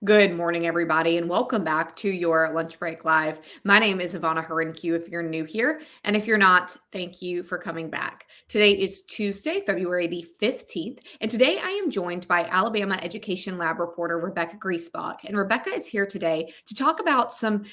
Good morning, everybody, and welcome back to your Lunch Break Live. My name is Ivana Harinque if you're new here, and if you're not, thank you for coming back. Today is Tuesday, February the 15th, and today I am joined by Alabama Education Lab reporter Rebecca Griesbach. And Rebecca is here today to talk about some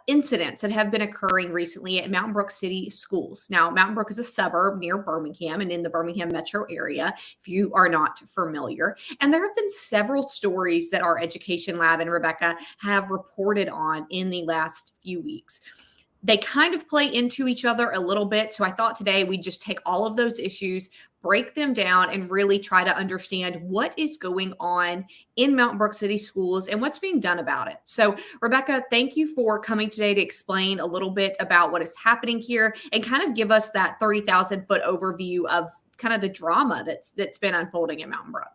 incidents that have been occurring recently at Mountain Brook City schools. Now, Mountain Brook is a suburb near Birmingham and in the Birmingham metro area, if you are not familiar. And there have been several stories that our education lab and Rebecca have reported on in the last few weeks. They kind of play into each other a little bit. So I thought today we'd just take all of those issues, break them down, and really try to understand what is going on in Mountain Brook City schools and what's being done about it. So, Rebecca, thank you for coming today to explain a little bit about what is happening here and kind of give us that 30,000 foot overview of kind of the drama that's been unfolding in Mountain Brook.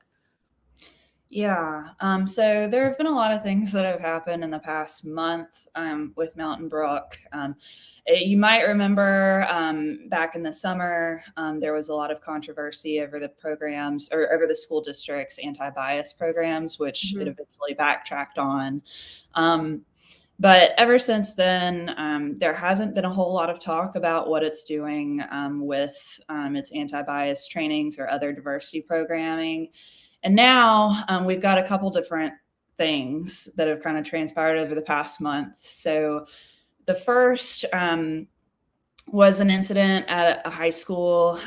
Yeah. So there have been a lot of things that have happened in the past month with Mountain Brook. You might remember back in the summer, there was a lot of controversy over the programs or over the school district's anti-bias programs, which it eventually backtracked on. But ever since then, there hasn't been a whole lot of talk about what it's doing with its anti-bias trainings or other diversity programming. And now we've got a couple different things that have kind of transpired over the past month. So the first was an incident at a high school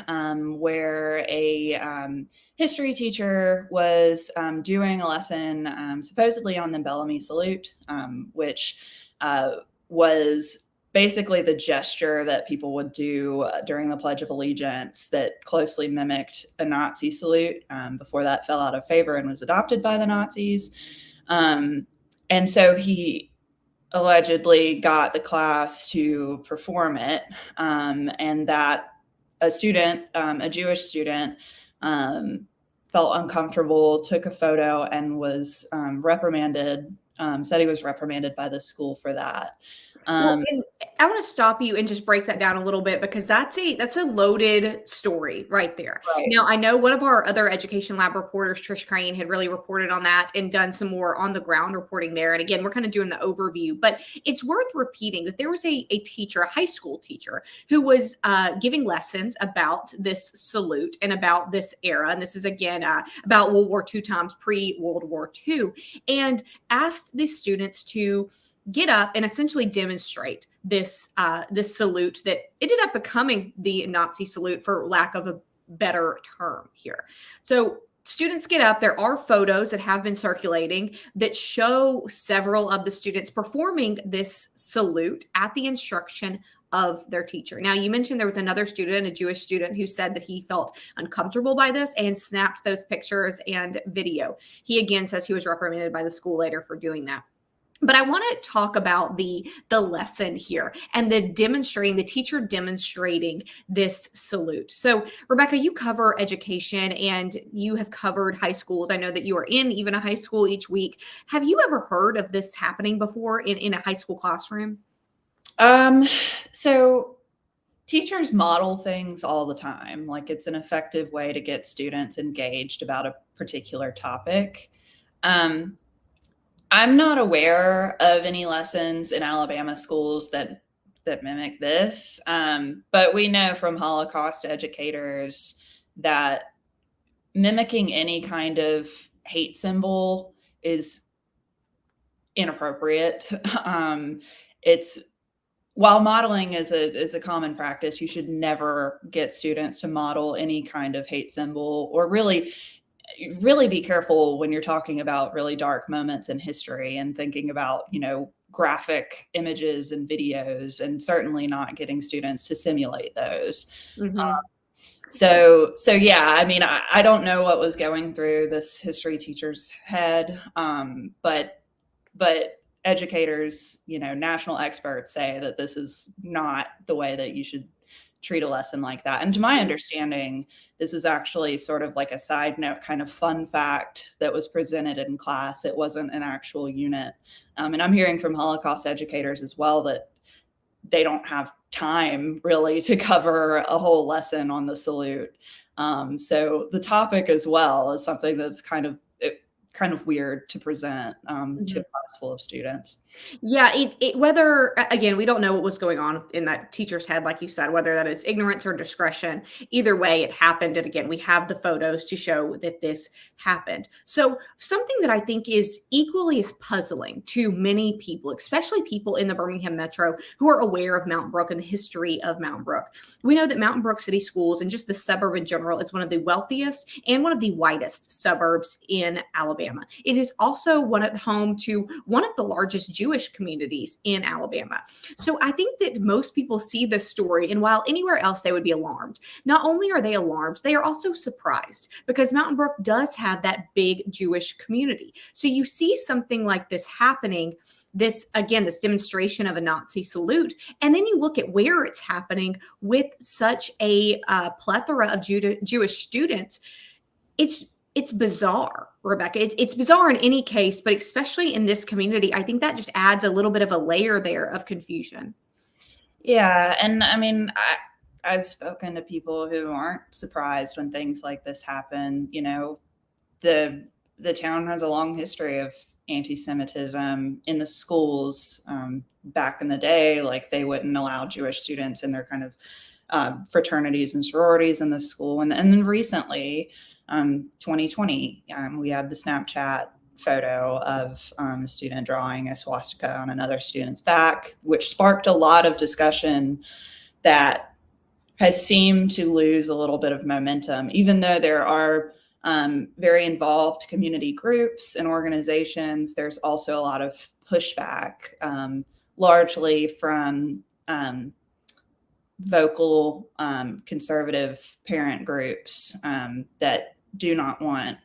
where a history teacher was doing a lesson supposedly on the Bellamy Salute, which was basically the gesture that people would do during the Pledge of Allegiance that closely mimicked a Nazi salute before that fell out of favor and was adopted by the Nazis. And so he allegedly got the class to perform it, and that a student, a Jewish student, felt uncomfortable, took a photo, and was reprimanded, said he was reprimanded by the school for that. Well, and I want to stop you and just break that down a little bit because that's a loaded story right there. Right. Now, I know one of our other education lab reporters, Trish Crane, had really reported on that and done some more on the ground reporting there. And again, we're kind of doing the overview, but it's worth repeating that there was a teacher, a high school teacher, who was giving lessons about this salute and about this era. And this is again about World War II times, pre-World War II, and asked the students to get up and essentially demonstrate this salute that ended up becoming the Nazi salute, for lack of a better term here. So students get up. There are photos that have been circulating that show several of the students performing this salute at the instruction of their teacher. Now, you mentioned there was another student, a Jewish student, who said that he felt uncomfortable by this and snapped those pictures and video. He again says he was reprimanded by the school later for doing that. But I want to talk about the lesson here and the teacher demonstrating this salute. So, Rebecca, you cover education and you have covered high schools. I know that you are in even a high school each week. Have you ever heard of this happening before in a high school classroom? So teachers model things all the time. Like, it's an effective way to get students engaged about a particular topic. I'm not aware of any lessons in Alabama schools that mimic this, but we know from Holocaust educators that mimicking any kind of hate symbol is inappropriate. While modeling is a common practice, you should never get students to model any kind of hate symbol, or really be careful when you're talking about really dark moments in history and thinking about, graphic images and videos, and certainly not getting students to simulate those. So yeah, I mean, I don't know what was going through this history teacher's head, but educators, national experts say that this is not the way that you should treat a lesson like that. And to my understanding, this was actually sort of like a side note kind of fun fact that was presented in class. It wasn't an actual unit. And I'm hearing from Holocaust educators as well that they don't have time really to cover a whole lesson on the salute. So the topic as well is something that's kind of kind of weird to present to a class full of students. Yeah, whether again, we don't know what was going on in that teacher's head, like you said, whether that is ignorance or discretion. Either way, it happened. And again, we have the photos to show that this happened. So, something that I think is equally as puzzling to many people, especially people in the Birmingham metro who are aware of Mountain Brook and the history of Mountain Brook. We know that Mountain Brook City Schools and just the suburb in general is one of the wealthiest and one of the whitest suburbs in Alabama. It is also home to one of the largest Jewish communities in Alabama. So I think that most people see this story, and while anywhere else they would be alarmed, not only are they alarmed, they are also surprised because Mountain Brook does have that big Jewish community. So you see something like this happening, this demonstration of a Nazi salute, and then you look at where it's happening with such a plethora of Jewish students. It's bizarre, Rebecca. It's bizarre in any case, but especially in this community, I think that just adds a little bit of a layer there of confusion. Yeah, and I mean, I've spoken to people who aren't surprised when things like this happen. You know, the town has a long history of anti-Semitism in the schools. Back in the day, like they wouldn't allow Jewish students in their kind of fraternities and sororities in the school, and then recently. 2020, we had the Snapchat photo of a student drawing a swastika on another student's back, which sparked a lot of discussion that has seemed to lose a little bit of momentum, even though there are very involved community groups and organizations. There's also a lot of pushback, largely from vocal conservative parent groups that do not want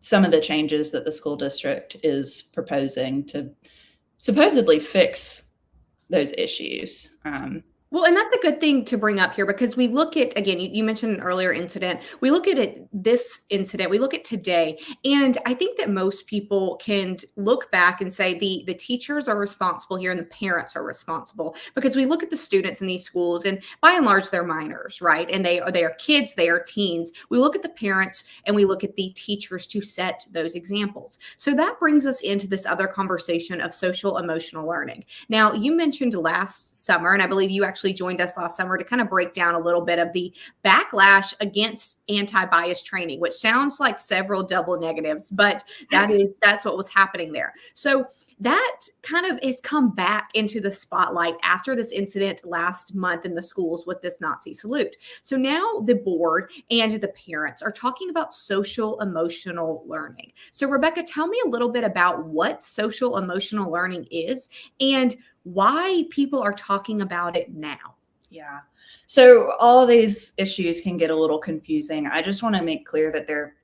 some of the changes that the school district is proposing to supposedly fix those issues. Well, and that's a good thing to bring up here because we look at, again, you mentioned an earlier incident. We look at this incident, we look at today, and I think that most people can look back and say the teachers are responsible here and the parents are responsible because we look at the students in these schools and by and large they're minors, right? And they are kids, they are teens. We look at the parents and we look at the teachers to set those examples. So that brings us into this other conversation of social emotional learning. Now, you mentioned last summer, and I believe you actually joined us last summer to kind of break down a little bit of the backlash against anti-bias training, which sounds like several double negatives, but that's what was happening there. So that kind of has come back into the spotlight after this incident last month in the schools with this Nazi salute. So now the board and the parents are talking about social emotional learning. So Rebecca, tell me a little bit about what social emotional learning is and why people are talking about it now. Yeah. So all of these issues can get a little confusing. I just want to make clear that they're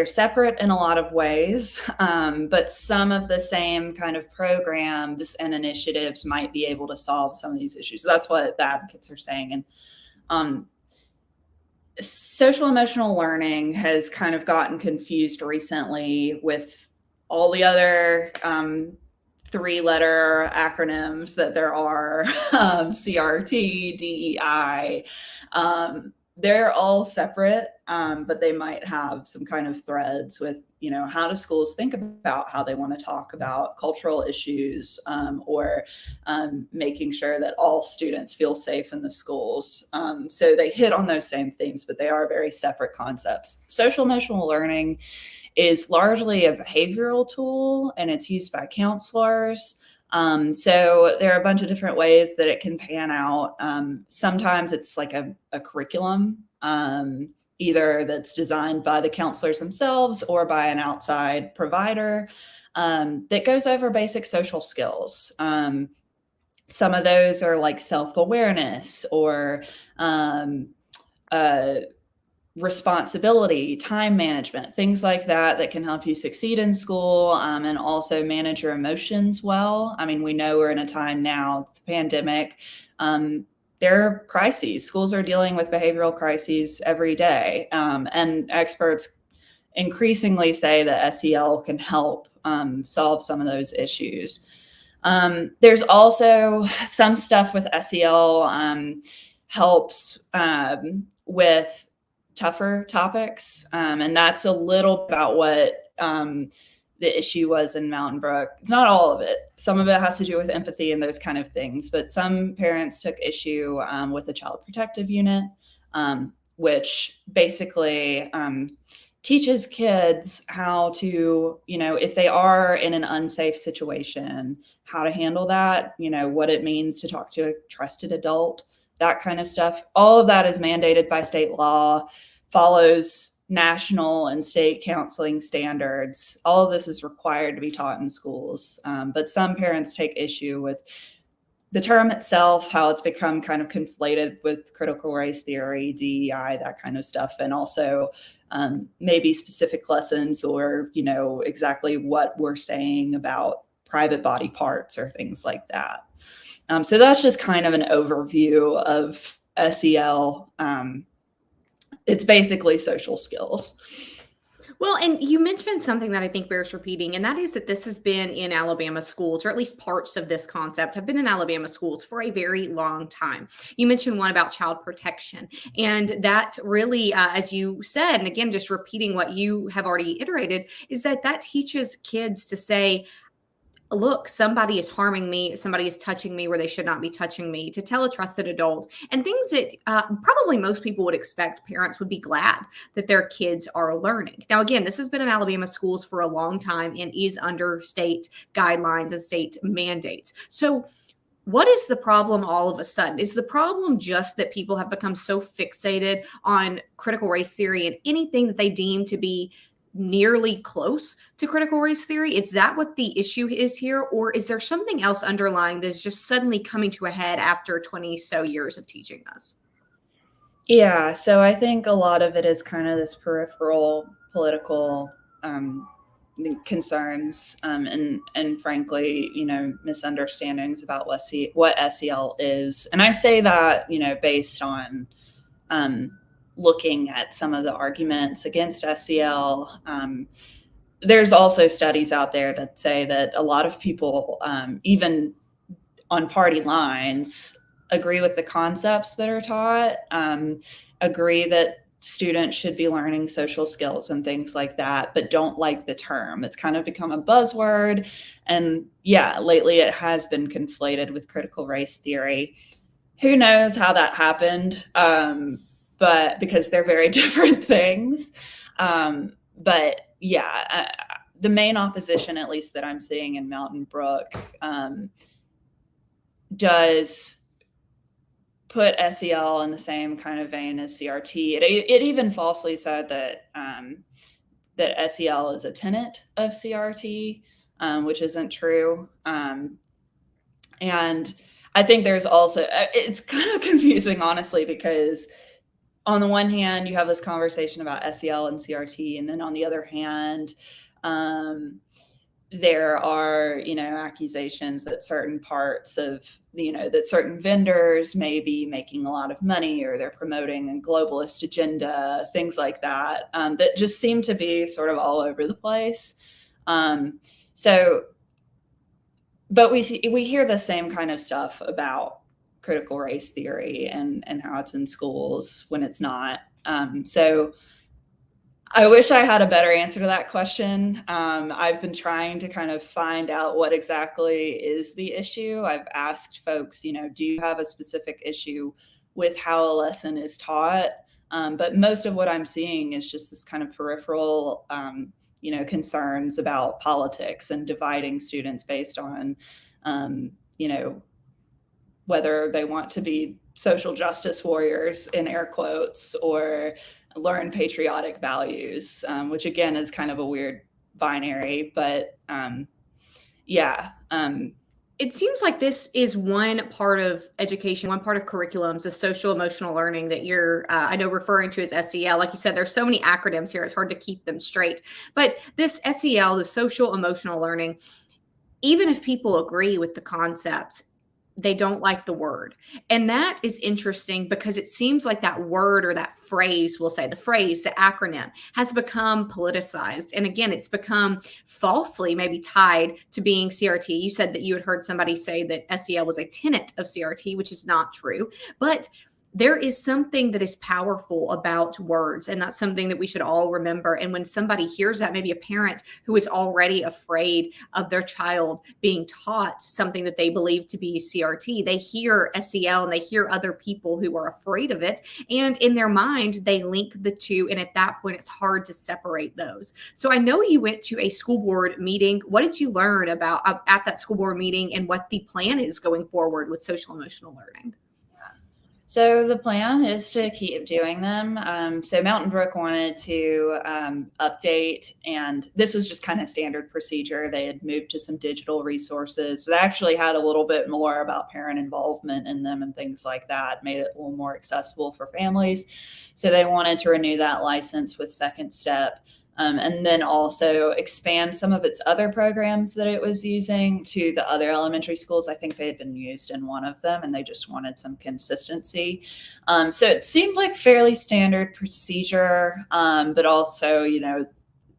separate in a lot of ways, but some of the same kind of programs and initiatives might be able to solve some of these issues. So that's what the advocates are saying. And social emotional learning has kind of gotten confused recently with all the other three-letter acronyms that there are, CRT, DEI. They're all separate, but they might have some kind of threads with, how do schools think about how they want to talk about cultural issues or making sure that all students feel safe in the schools. So they hit on those same themes, but they are very separate concepts. Social emotional learning is largely a behavioral tool, and it's used by counselors. So there are a bunch of different ways that it can pan out. Sometimes it's like a curriculum, either that's designed by the counselors themselves or by an outside provider that goes over basic social skills. Some of those are like self-awareness or responsibility, time management, things like that can help you succeed in school and also manage your emotions well. I mean, we know we're in a time now, the pandemic, there are crises. Schools are dealing with behavioral crises every day. And experts increasingly say that SEL can help solve some of those issues. There's also some stuff with SEL helps with tougher topics. And that's a little about what the issue was in Mountain Brook. It's not all of it. Some of it has to do with empathy and those kind of things, but some parents took issue with the Child Protective Unit, which basically teaches kids how to, if they are in an unsafe situation, how to handle that, what it means to talk to a trusted adult, that kind of stuff. All of that is mandated by state law, follows national and state counseling standards. All of this is required to be taught in schools. But some parents take issue with the term itself, how it's become kind of conflated with critical race theory, DEI, that kind of stuff, and also maybe specific lessons or, exactly what we're saying about private body parts or things like that. So that's just kind of an overview of SEL. It's basically social skills. Well, and you mentioned something that I think bears repeating, and that is that this has been in Alabama schools, or at least parts of this concept have been in Alabama schools for a very long time. You mentioned one about child protection, and that really, as you said, and again, just repeating what you have already iterated, is that teaches kids to say, look, somebody is harming me, somebody is touching me where they should not be touching me, to tell a trusted adult, and things that probably most people would expect parents would be glad that their kids are learning. Now, again, this has been in Alabama schools for a long time and is under state guidelines and state mandates. So what is the problem all of a sudden? Is the problem just that people have become so fixated on critical race theory and anything that they deem to be nearly close to critical race theory? Is that what the issue is here? Or is there something else underlying that's just suddenly coming to a head after 20 so years of teaching us? Yeah, so I think a lot of it is kind of this peripheral political concerns and frankly, misunderstandings about what SEL is. And I say that, based on looking at some of the arguments against SEL. There's also studies out there that say that a lot of people, even on party lines, agree with the concepts that are taught, agree that students should be learning social skills and things like that, but don't like the term. It's kind of become a buzzword. And yeah, lately it has been conflated with critical race theory. Who knows how that happened? But because they're very different things. But yeah, the main opposition, at least that I'm seeing in Mountain Brook, does put SEL in the same kind of vein as CRT. It even falsely said that that SEL is a tenet of CRT, which isn't true. And I think there's also, it's kind of confusing, honestly, because on the one hand, you have this conversation about SEL and CRT, and then on the other hand, there are, accusations that certain parts of, that certain vendors may be making a lot of money, or they're promoting a globalist agenda, things like that, that just seem to be sort of all over the place. But we hear the same kind of stuff about critical race theory and how it's in schools when it's not. So I wish I had a better answer to that question. I've been trying to kind of find out what exactly is the issue. I've asked folks, do you have a specific issue with how a lesson is taught? But most of what I'm seeing is just this kind of peripheral, concerns about politics and dividing students based on, whether they want to be social justice warriors, in air quotes, or learn patriotic values, which again is kind of a weird binary, but It seems like this is one part of education, one part of curriculums, the social emotional learning that you're, I know, referring to as SEL. Like you said, there's so many acronyms here, it's hard to keep them straight. But this SEL, the social emotional learning, even if people agree with the concepts, they don't like the word. And that is interesting because it seems like that word or that phrase, we'll say the phrase, the acronym, has become politicized. And again, it's become falsely maybe tied to being CRT. You said that you had heard somebody say that SEL was a tenet of CRT, which is not true. But there is something that is powerful about words, and that's something that we should all remember. And when somebody hears that, maybe a parent who is already afraid of their child being taught something that they believe to be CRT, they hear SEL and they hear other people who are afraid of it, and in their mind they link the two, and at that point it's hard to separate those. So I know you went to a school board meeting. What did you learn about at that school board meeting, and what the plan is going forward with social emotional learning? So the plan is to keep doing them. So Mountain Brook wanted to update, and this was just kind of standard procedure. They had moved to some digital resources. So they actually had a little bit more about parent involvement in them and things like that, made it a little more accessible for families. So they wanted to renew that license with Second Step. And then also expand some of its other programs that it was using to the other elementary schools. I think they had been used in one of them, and they just wanted some consistency. So it seemed like fairly standard procedure, but also,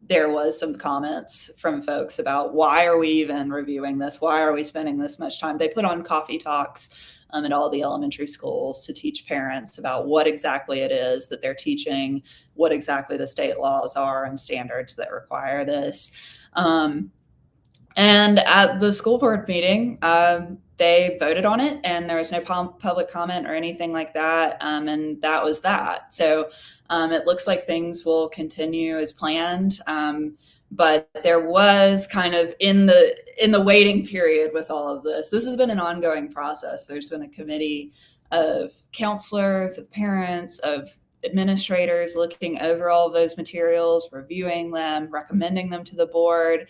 there was some comments from folks about, why are we even reviewing this? Why are we spending this much time? They put on coffee talks at all the elementary schools to teach parents about what exactly it is that they're teaching, what exactly the state laws are and standards that require this. And at the school board meeting, they voted on it, and there was no public comment or anything like that. And that was that. So it looks like things will continue as planned. But there was kind of in the waiting period with all of this. This has been an ongoing process. There's been a committee of counselors, of parents, of administrators looking over all of those materials, reviewing them, recommending them to the board,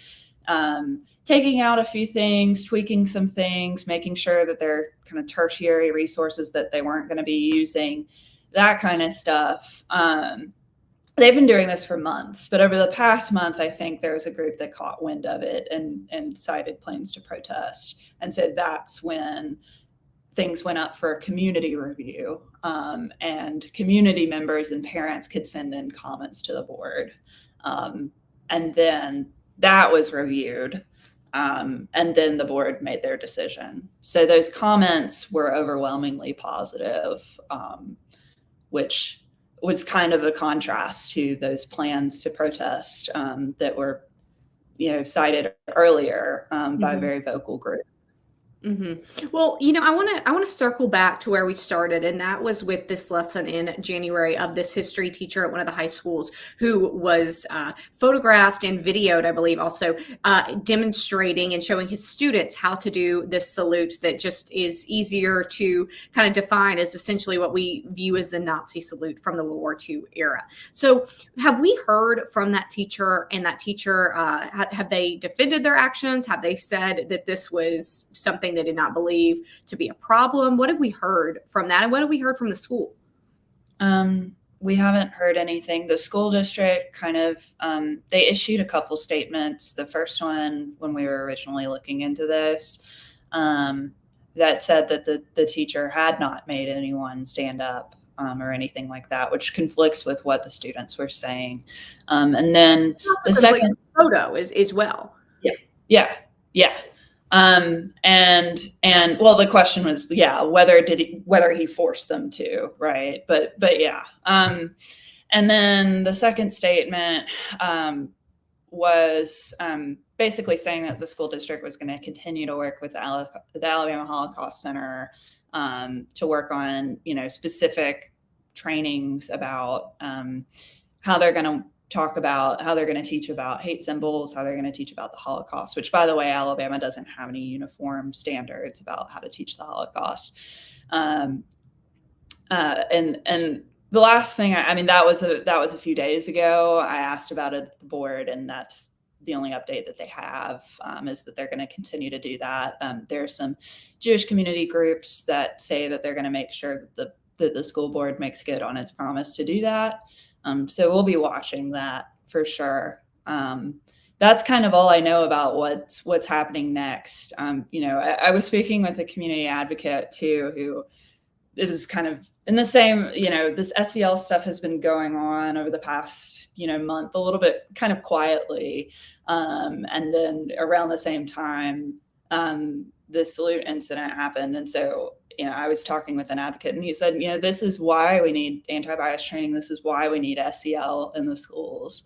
taking out a few things, tweaking some things, making sure that they're kind of tertiary resources that they weren't going to be using, that kind of stuff. They've been doing this for months, but over the past month, I think there was a group that caught wind of it and cited plans to protest. And so that's when things went up for a community review, and community members and parents could send in comments to the board. And then that was reviewed. And then the board made their decision. So those comments were overwhelmingly positive, which was kind of a contrast to those plans to protest that were, cited earlier by a very vocal group. Mm-hmm. Well, I want to circle back to where we started, and that was with this lesson in January of this history teacher at one of the high schools who was photographed and videoed, I believe, also demonstrating and showing his students how to do this salute that just is easier to kind of define as essentially what we view as the Nazi salute from the World War II era. So, have we heard from that teacher? And that teacher, have they defended their actions? Have they said that this was something they did not believe to be a problem? What have we heard from that? And what have we heard from the school? We haven't heard anything. The school district kind of, they issued a couple statements. The first one, when we were originally looking into this, that said that the teacher had not made anyone stand up or anything like that, which conflicts with what the students were saying. And then the second photo is as well. Yeah. And well, the question was, whether he forced them to, right? But yeah. And then the second statement was basically saying that the school district was going to continue to work with the Alabama Holocaust Center to work on, specific trainings about how they're going to teach about hate symbols, how they're going to teach about the Holocaust, which, by the way, Alabama doesn't have any uniform standards about how to teach the Holocaust. And the last thing, that was a few days ago. I asked about it at the board, and that's the only update that they have, is that they're going to continue to do that. There are some Jewish community groups that say that they're going to make sure that the school board makes good on its promise to do that. So we'll be watching that for sure. That's kind of all I know about what's happening next. I was speaking with a community advocate too, who it was kind of in the same, this SEL stuff has been going on over the past, month, a little bit kind of quietly. And then around the same time, the salute incident happened. And so I was talking with an advocate and he said, this is why we need anti-bias training. This is why we need SEL in the schools.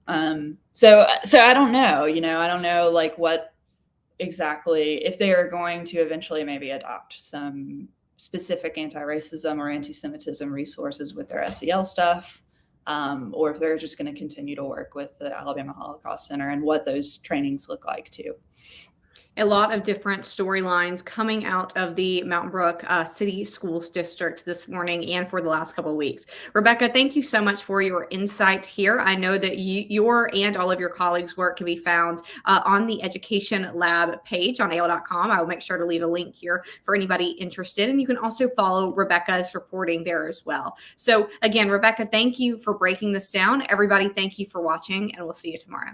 So I don't know, I don't know like what exactly, if they are going to eventually maybe adopt some specific anti-racism or anti-Semitism resources with their SEL stuff, or if they're just going to continue to work with the Alabama Holocaust Center and what those trainings look like too. A lot of different storylines coming out of the Mountain Brook City Schools District this morning and for the last couple of weeks. Rebecca, thank you so much for your insight here. I know that your and all of your colleagues' work can be found on the Education Lab page on AL.com. I will make sure to leave a link here for anybody interested. And you can also follow Rebecca's reporting there as well. So again, Rebecca, thank you for breaking this down. Everybody, thank you for watching, and we'll see you tomorrow.